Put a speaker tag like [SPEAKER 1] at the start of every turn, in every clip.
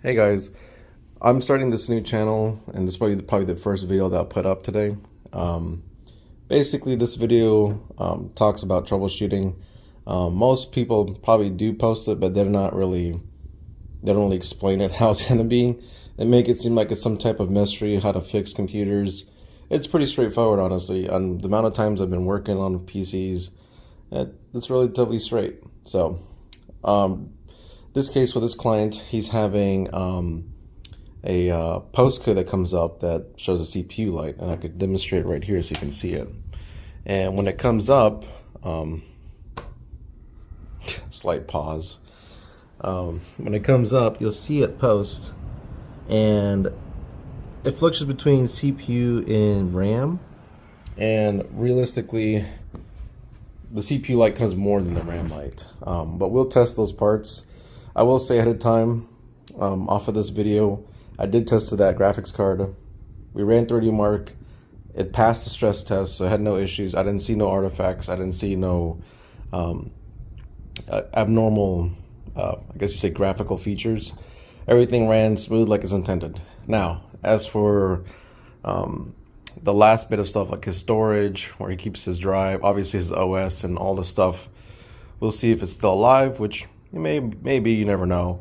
[SPEAKER 1] Hey guys, I'm starting this new channel, and this is probably the first video that I'll put up today. Basically, this video talks about troubleshooting. Most people probably do post it, but they don't really explain it how it's gonna be. They make it seem like it's some type of mystery how to fix computers. It's pretty straightforward, honestly. On the amount of times I've been working on PCs, it's relatively straight. So, this case with this client, he's having a postcode that comes up that shows a CPU light, and I could demonstrate right here so you can see it. And when it comes up, slight pause. When it comes up, you'll see it post, and it fluctuates between CPU and RAM. And realistically, the CPU light comes more than the RAM light. But we'll test those parts. I will say ahead of time, off of this video, I did test that graphics card. We ran 3D Mark. It passed the stress test, so I had no issues. I didn't see no artifacts. I didn't see no abnormal, I guess you say, graphical features. Everything ran smooth like it's intended. Now, as for the last bit of stuff like his storage, where he keeps his drive, obviously his OS and all the stuff, we'll see if it's still alive, which maybe, you never know.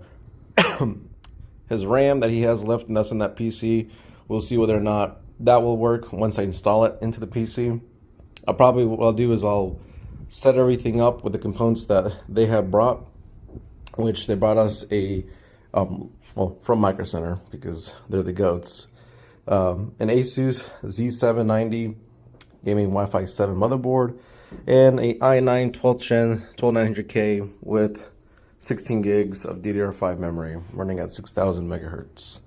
[SPEAKER 1] His RAM that he has left, and that's in that PC, we'll see whether or not that will work once I install it into the PC. What I'll do is I'll set everything up with the components that they have brought, which they brought us well, from Micro Center, because they're the goats. An Asus Z790 gaming Wi-Fi 7 motherboard, and a i9 12th gen 12900K with 16 gigs of DDR5 memory running at 6,000 megahertz.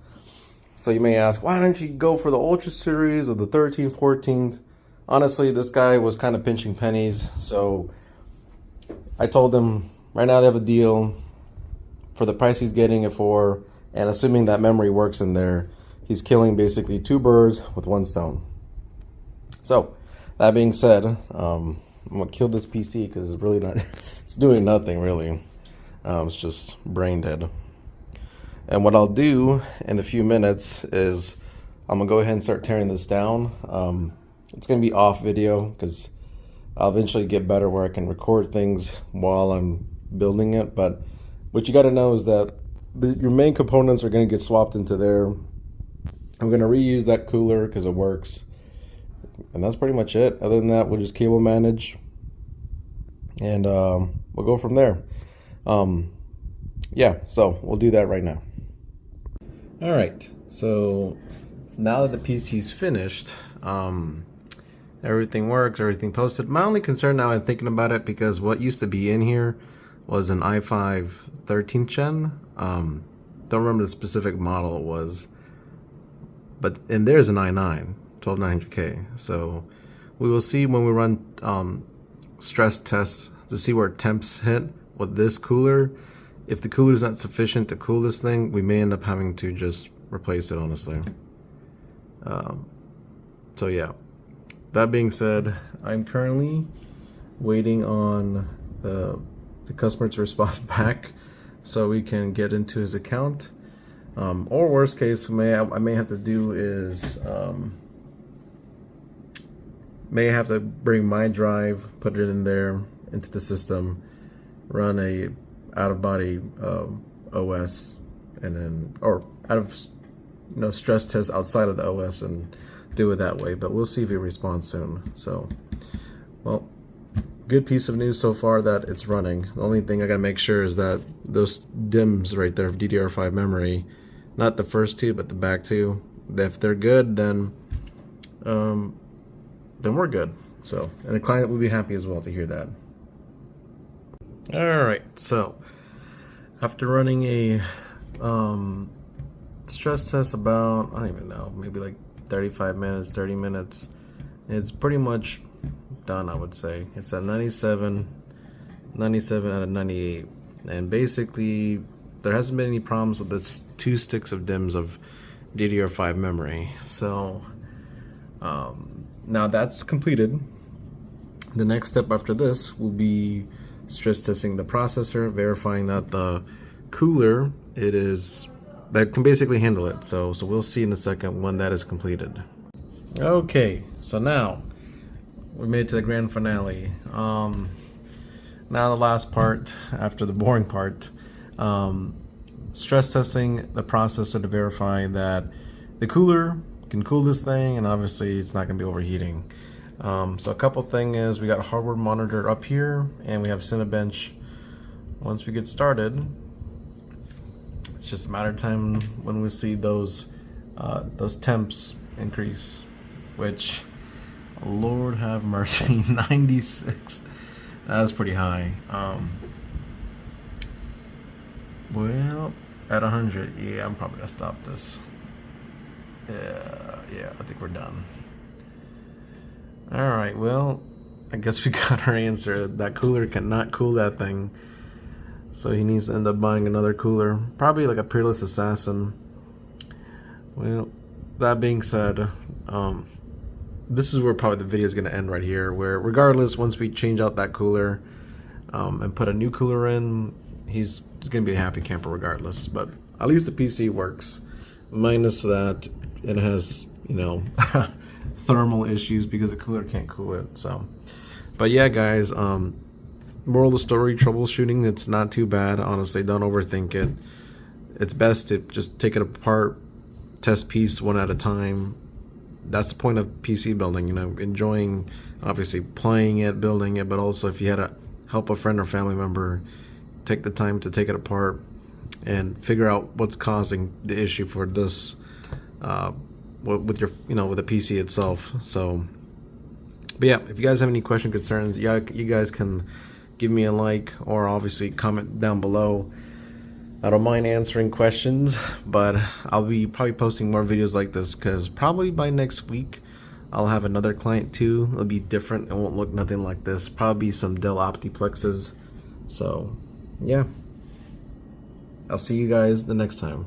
[SPEAKER 1] So you may ask, why didn't you go for the Ultra series or the 13th, 14th? Honestly, this guy was kind of pinching pennies, so I told him right now they have a deal for the price he's getting it for, and assuming that memory works in there, he's killing basically two birds with one stone. So that being said, I'm gonna kill this PC because it's really not, it's doing nothing really. It's just brain dead. And what I'll do in a few minutes is I'm gonna go ahead and start tearing this down. It's gonna be off video because I'll eventually get better where I can record things while I'm building it. But what you got to know is that your main components are going to get swapped into there. I'm going to reuse that cooler because it works, and that's pretty much it. Other than that, we'll just cable manage, and we'll go from there. Yeah, so we'll do that right now. All right, so now that the PC's finished, everything works, everything posted. My only concern now, I'm thinking about it, because what used to be in here was an i5 13th gen. Don't remember the specific model it was, and there's an i9 12900K. So we will see when we run stress tests to see where temps hit with this cooler. If the cooler is not sufficient to cool this thing, we may end up having to just replace it, honestly. So yeah, that being said, I'm currently waiting on the customer to respond back so we can get into his account. Or worst case, I may have to do is may have to bring my drive, put it in there into the system, run a out-of-body OS, and then stress test outside of the OS and do it that way. But we'll see if he responds soon. So, well, good piece of news so far that it's running. The only thing I gotta make sure is that those DIMMs right there of DDR5 memory, not the first two but the back two, if they're good, then we're good. So, and the client will be happy as well to hear that. All right, so after running a stress test about, I don't even know, maybe like 35 minutes, 30 minutes, it's pretty much done, I would say. It's at 97 out of 98, and basically there hasn't been any problems with the 2 sticks of DIMMs of DDR5 memory. So now that's completed. The next step after this will be stress testing the processor, verifying that the cooler, it is that can basically handle it. So we'll see in a second when that is completed. Okay, so now we made it to the grand finale. Now the last part, after the boring part, stress testing the processor to verify that the cooler can cool this thing, and obviously it's not going to be overheating. So a couple thing is, we got hardware monitor up here, and we have Cinebench. Once we get started, it's just a matter of time when we see those temps increase, which, Lord have mercy, 96. That's pretty high. Well, at 100, yeah, I'm probably gonna stop this. Yeah, I think we're done. All right, well, I guess we got our answer. That cooler cannot cool that thing, so he needs to end up buying another cooler, probably like a Peerless Assassin. Well, that being said, this is where probably the video is going to end right here, where regardless, once we change out that cooler and put a new cooler in, he's going to be a happy camper regardless. But at least the PC works, minus that it has, you know, thermal issues because the cooler can't cool it. So, but yeah, guys, moral of the story, troubleshooting, it's not too bad. Honestly, don't overthink it. It's best to just take it apart, test piece one at a time. That's the point of PC building, you know, enjoying, obviously, playing it, building it, but also if you had to help a friend or family member, take the time to take it apart and figure out what's causing the issue for this, with your, you know, with the PC itself. So, but yeah, if you guys have any question, concerns, yeah, you guys can give me a like, or obviously comment down below. I don't mind answering questions, but I'll be probably posting more videos like this, because probably by next week I'll have another client too. It'll be different. It won't look nothing like this. Probably some Dell Optiplexes. So yeah, I'll see you guys the next time.